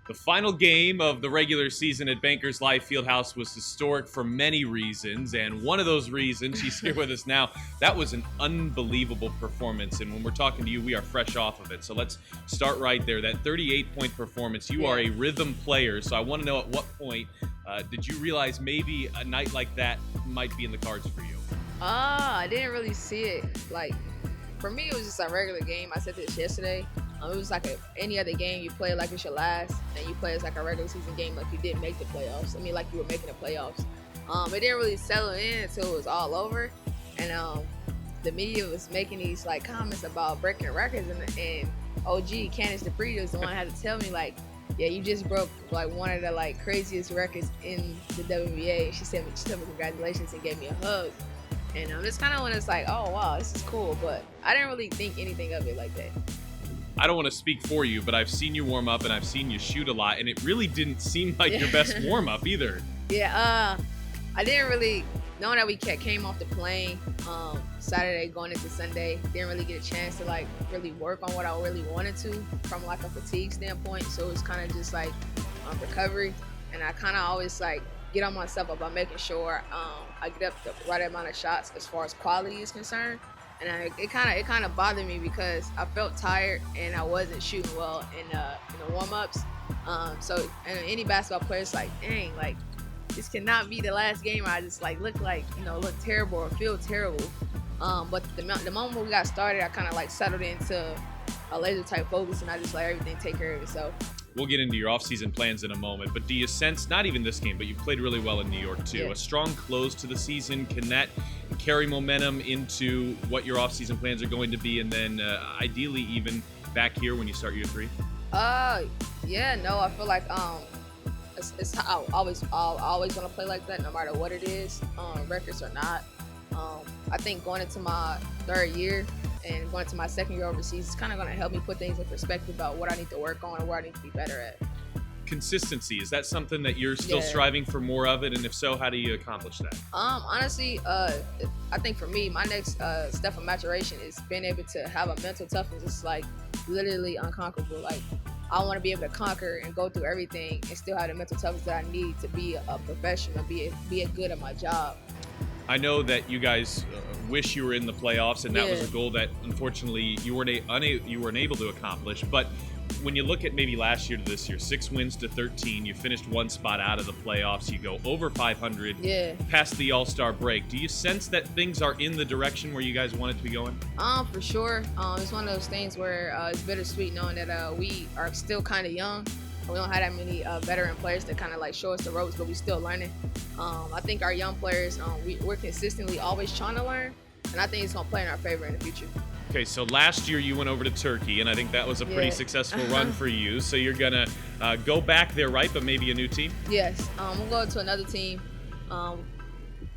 The final game of the regular season at Bankers Life Fieldhouse was historic for many reasons, and one of those reasons, she's here with us now, that was an unbelievable performance, and when we're talking to you, we are fresh off of it. So let's start right there. That 38-point performance, you are a rhythm player, so I want to know at what point did you realize maybe a night like that might be in the cards for you? I didn't really see it. Like, for me, it was just a regular game. I said this yesterday. It was like any other game you play like it's your last, and you play as like a regular season game like you didn't make the playoffs. I mean, like you were making the playoffs. It didn't really settle in until it was all over, and the media was making these like comments about breaking records, and OG Candace DePree was the one that had to tell me like, yeah, you just broke like one of the like craziest records in the WNBA. She said me congratulations and gave me a hug, and it's kind of when it's like, oh wow, this is cool, but I didn't really think anything of it like that. I don't want to speak for you, but I've seen you warm up and I've seen you shoot a lot, and it really didn't seem like your best warm up either. Yeah, I didn't really, knowing that we came off the plane Saturday going into Sunday, didn't really get a chance to like really work on what I really wanted to from like a fatigue standpoint. So it was kind of just like recovery, and I kind of always like get on myself about making sure I get up the right amount of shots as far as quality is concerned. And it kind of bothered me because I felt tired and I wasn't shooting well in the warm-ups. So and any basketball player is like, dang, like this cannot be the last game. I just like look terrible or feel terrible. But the moment we got started, I kind of like settled into a laser type focus, and I just let everything take care of itself. We'll get into your offseason plans in a moment, but do you sense, not even this game, but you played really well in New York too, a strong close to the season? Can that carry momentum into what your offseason plans are going to be, and then ideally even back here when you start year 3? Yeah, no, I feel like it's I always want to play like that no matter what it is, records or not. I think going into my 3rd year and going to my 2nd year overseas is kind of going to help me put things in perspective about what I need to work on and where I need to be better at. Consistency, is that something that you're still striving for more of it, and if so, how do you accomplish that? Honestly, I think for me, my next step of maturation is being able to have a mental toughness. It's like literally unconquerable. Like I want to be able to conquer and go through everything and still have the mental toughness that I need to be a professional, be good at my job. I know that you guys wish you were in the playoffs, and that was a goal that unfortunately you weren't able to accomplish. But when you look at maybe last year to this year, 6 wins to 13, you finished 1 spot out of the playoffs. You go over 500, past the All-Star break. Do you sense that things are in the direction where you guys want it to be going? For sure. It's one of those things where it's bittersweet knowing that we are still kind of young. We don't have that many veteran players that kind of like show us the ropes, but we're still learning. I think our young players, we're consistently always trying to learn, and I think it's going to play in our favor in the future. Okay, so last year you went over to Turkey, and I think that was a pretty successful run for you. So you're going to go back there, right, but maybe a new team? Yes, we'll go to another team.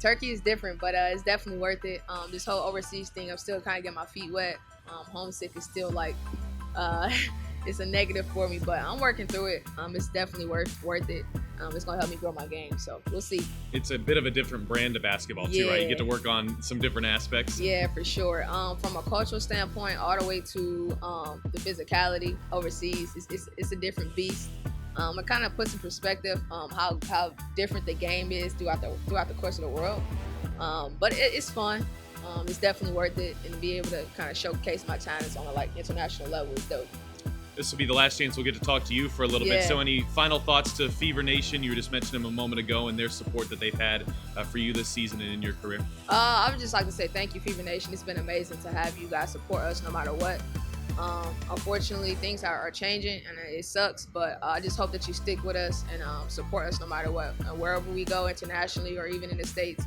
Turkey is different, but it's definitely worth it. This whole overseas thing, I'm still kind of getting my feet wet. Homesick is still like... it's a negative for me, but I'm working through it. It's definitely worth it. It's going to help me grow my game, so we'll see. It's a bit of a different brand of basketball too, right? You get to work on some different aspects. Yeah, for sure. From a cultural standpoint, all the way to the physicality overseas, it's a different beast. It kind of puts in perspective how different the game is throughout the course of the world. But it's fun. It's definitely worth it, and to be able to kind of showcase my talents on a like international level is dope. This will be the last chance we'll get to talk to you for a little bit. So any final thoughts to Fever Nation? You were just mentioning them a moment ago, and their support that they've had for you this season and in your career. I would just like to say thank you, Fever Nation. It's been amazing to have you guys support us no matter what. Unfortunately, things are changing, and it sucks, but I just hope that you stick with us and support us no matter what. And wherever we go internationally or even in the States,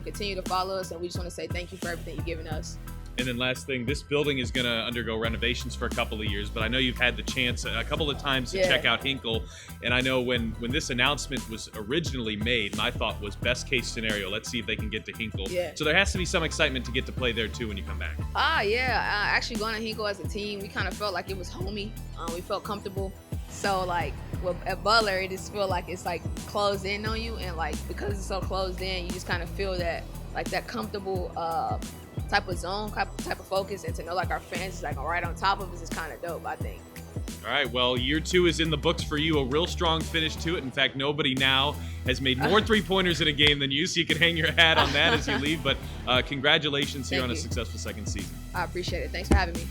continue to follow us, and we just want to say thank you for everything you've given us. And then last thing, this building is going to undergo renovations for a couple of years, but I know you've had the chance a couple of times to check out Hinkle. And I know when this announcement was originally made, my thought was best case scenario, let's see if they can get to Hinkle. So there has to be some excitement to get to play there too when you come back. Actually going to Hinkle as a team, we kind of felt like it was homey. We felt comfortable. So like at Butler, it just feel like it's like closed in on you, and like because it's so closed in, you just kind of feel that like that comfortable type of zone, type of focus, and to know like our fans is like right on top of us is kind of dope, I think. All right, well, year 2 is in the books for you. A real strong finish to it. In fact, nobody now has made more three-pointers in a game than you, so you can hang your hat on that as you leave. But congratulations here on a successful second season. I appreciate it. Thanks for having me.